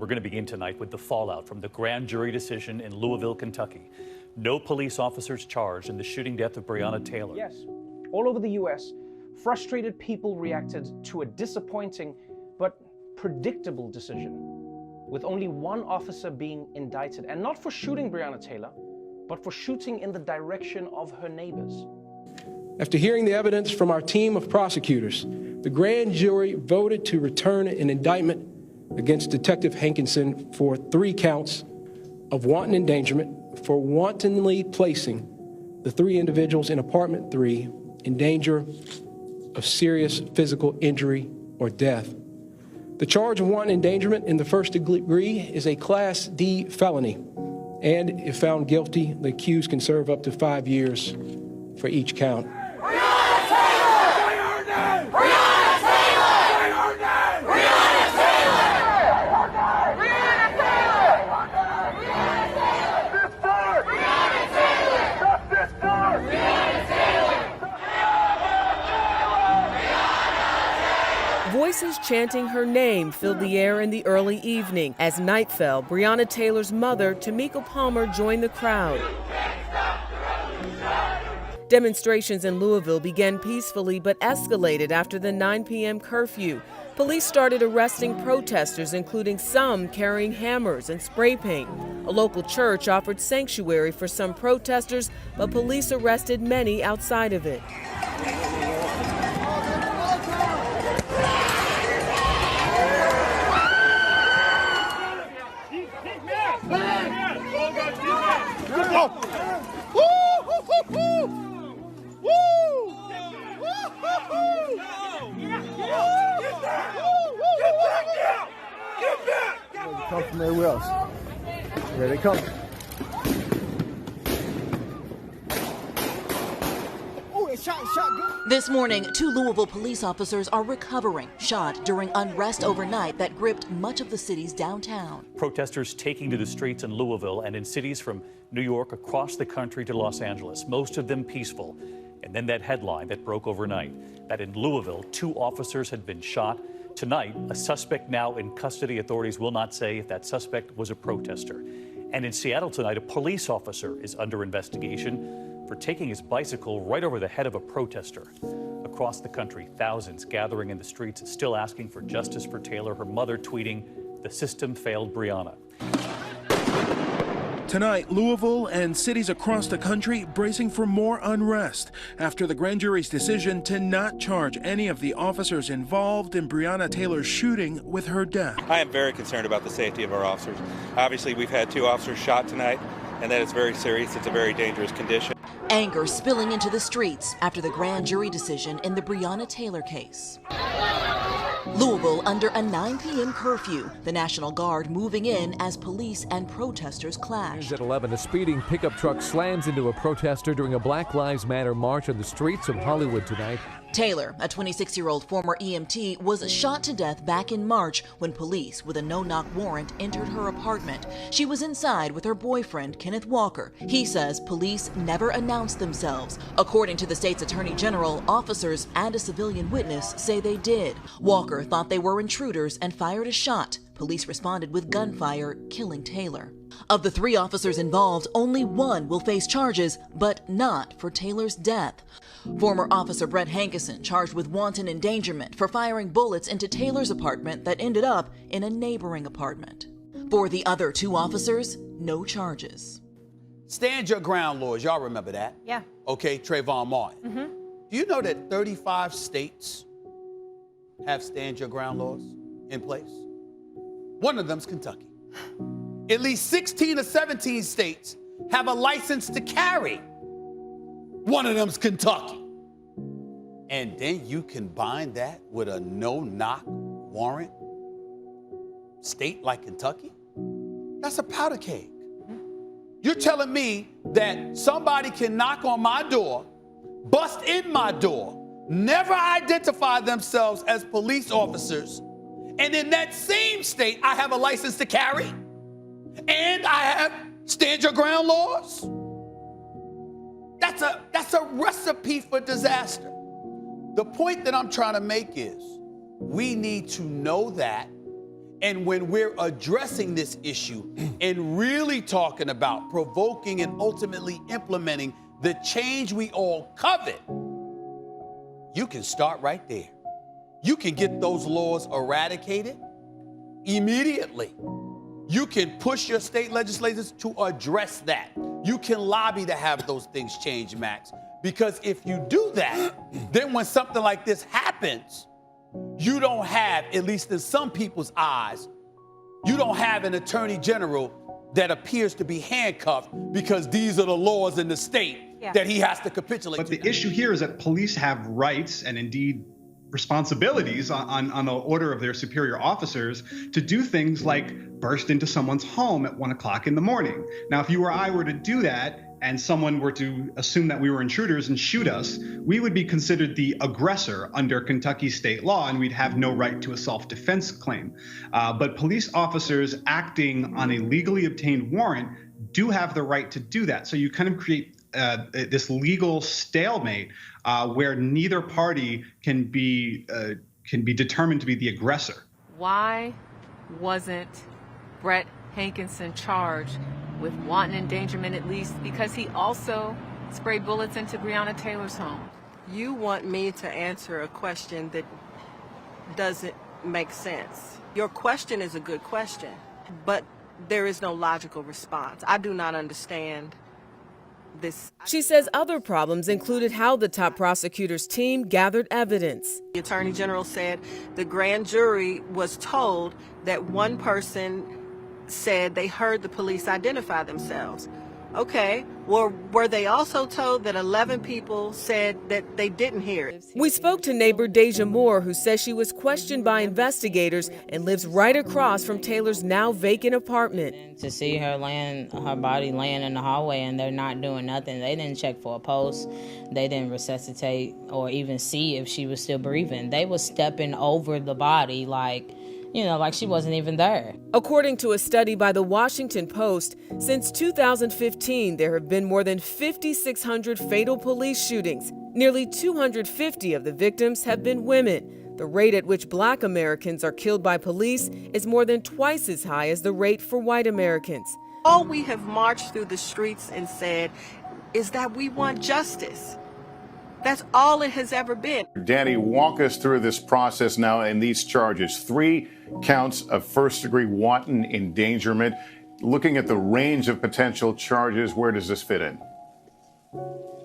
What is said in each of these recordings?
We're going to begin tonight with the fallout from the grand jury decision in Louisville, Kentucky. No police officers charged in the shooting death of Breonna Taylor. Yes, all over the U.S., frustrated people reacted to a disappointing but predictable decision, with only one officer being indicted, and not for shooting Breonna Taylor, but for shooting in the direction of her neighbors. After hearing the evidence from our team of prosecutors, the grand jury voted to return an indictment against Detective Hankinson for 3 counts of wanton endangerment for wantonly placing the 3 individuals in apartment 3 in danger of serious physical injury or death. The charge of wanton endangerment in the first degree is a Class D felony, and if found guilty, the accused can serve up to 5 years for each count. Voices chanting her name filled the air in the early evening. As night fell, Breonna Taylor's mother, Tamika Palmer, joined the crowd. Demonstrations in Louisville began peacefully but escalated after the 9 p.m. curfew. Police started arresting protesters, including some carrying hammers and spray paint. A local church offered sanctuary for some protesters, but police arrested many outside of it. Come from everywhere else. Here they come. This morning, 2 Louisville police officers are recovering, shot during unrest overnight that gripped much of the city's downtown. Protesters taking to the streets in Louisville and in cities from New York across the country to Los Angeles, most of them peaceful. And then that headline that broke overnight, that in Louisville, 2 officers had been shot. Tonight, a suspect now in custody. Authorities will not say if that suspect was a protester. And in Seattle tonight, a police officer is under investigation for taking his bicycle right over the head of a protester. Across the country, thousands gathering in the streets, still asking for justice for Taylor. Her mother tweeting, "The system failed Breonna." Tonight, Louisville and cities across the country bracing for more unrest after the grand jury's decision to not charge any of the officers involved in Breonna Taylor's shooting with her death. I am very concerned about the safety of our officers. Obviously, we've had 2 officers shot tonight, and that is very serious. It's a very dangerous condition. Anger spilling into the streets after the grand jury decision in the Breonna Taylor case. Louisville under a 9 p.m. curfew, the National Guard moving in as police and protesters clash. At 11, a speeding pickup truck slams into a protester during a Black Lives Matter march on the streets of Hollywood tonight. Taylor, a 26-year-old former EMT, was shot to death back in March when police with a no-knock warrant entered her apartment. She was inside with her boyfriend, Kenneth Walker. He says police never announced themselves. According to the state's attorney general, officers and a civilian witness say they did. Walker thought they were intruders and fired a shot. Police responded with gunfire, killing Taylor. Of the 3 officers involved, only 1 will face charges, but not for Taylor's death. Former Officer Brett Hankinson charged with wanton endangerment for firing bullets into Taylor's apartment that ended up in a neighboring apartment. For the other 2 officers, no charges. Stand your ground laws, y'all remember that? Yeah. Okay, Trayvon Martin. Do you know that 35 states have stand your ground laws in place? One of them's Kentucky. At least 16 or 17 states have a license to carry. One of them's Kentucky. And then you combine that with a no-knock warrant state like Kentucky? That's a powder keg. You're telling me that somebody can knock on my door, bust in my door, never identify themselves as police officers, and in that same state, I have a license to carry? And I have stand your ground laws? That's a recipe for disaster. The point that I'm trying to make is we need to know that And when we're addressing this issue and really talking about provoking and ultimately implementing the change we all covet, you can start right there. You can get those laws eradicated immediately. You can push your state legislators to address that. You can lobby to have those things change, Max. Because if you do that, then when something like this happens, you don't have, at least in some people's eyes, you don't have an attorney general that appears to be handcuffed because these are the laws in the state that he has to capitulate to. But the issue here is that police have rights and indeed responsibilities on the order of their superior officers to do things like burst into someone's home at 1 o'clock in the morning. Now, if you or I were to do that and someone were to assume that we were intruders and shoot us, we would be considered the aggressor under Kentucky state law, and we'd have no right to a self-defense claim. But police officers acting on a legally obtained warrant do have the right to do that. So you kind of create this legal stalemate where neither party can be determined to be the aggressor. Why wasn't Brett Hankinson charged with wanton endangerment, at least because he also sprayed bullets into Breonna Taylor's home? You want me to answer a question that doesn't make sense. Your question is a good question, but there is no logical response. I do not understand this. She says other problems included how the top prosecutor's team gathered evidence. The Attorney General said the grand jury was told that one person said they heard the police identify themselves. Okay, well, were they also told that 11 people said that they didn't hear it? We spoke to neighbor Deja Moore, who says she was questioned by investigators and lives right across from Taylor's now vacant apartment. To see her body laying in the hallway and they're not doing nothing. They didn't check for a pulse. They didn't resuscitate or even see if she was still breathing. They were stepping over the body like she wasn't even there. According to a study by the Washington Post, since 2015, there have been more than 5,600 fatal police shootings. Nearly 250 of the victims have been women. The rate at which Black Americans are killed by police is more than twice as high as the rate for white Americans. All we have marched through the streets and said is that we want justice. That's all it has ever been. Danny, walk us through this process now and these charges. 3 counts of first-degree wanton endangerment. Looking at the range of potential charges, where does this fit in?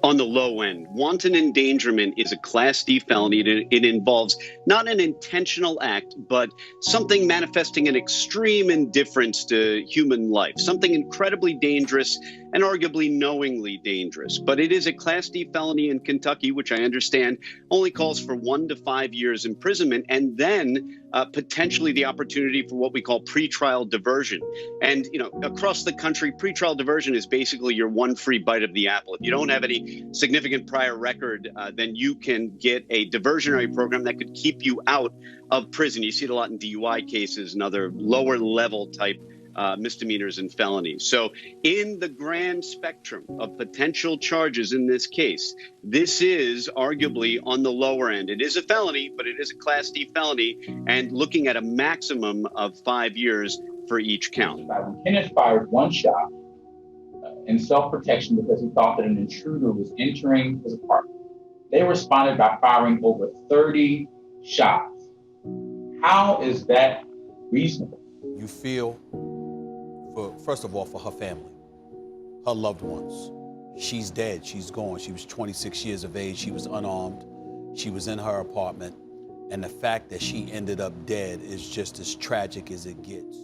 On the low end, wanton endangerment is a Class D felony. It involves not an intentional act, but something manifesting an extreme indifference to human life, something incredibly dangerous and arguably knowingly dangerous. But it is a Class D felony in Kentucky, which I understand only calls for 1 to 5 years imprisonment, and then potentially the opportunity for what we call pretrial diversion. And, across the country, pretrial diversion is basically your one free bite of the apple. If you don't have any significant prior record, then you can get a diversionary program that could keep you out of prison. You see it a lot in DUI cases and other lower level type misdemeanors and felonies. So in the grand spectrum of potential charges in this case, this is arguably on the lower end. It is a felony, but it is a Class D felony, and looking at a maximum of 5 years for each count. Kenneth fired one shot in self-protection because he thought that an intruder was entering his apartment. They responded by firing over 30 shots. How is that reasonable? You feel, first of all, for her family, her loved ones. She's dead. She's gone. She was 26 years of age. She was unarmed. She was in her apartment. And the fact that she ended up dead is just as tragic as it gets.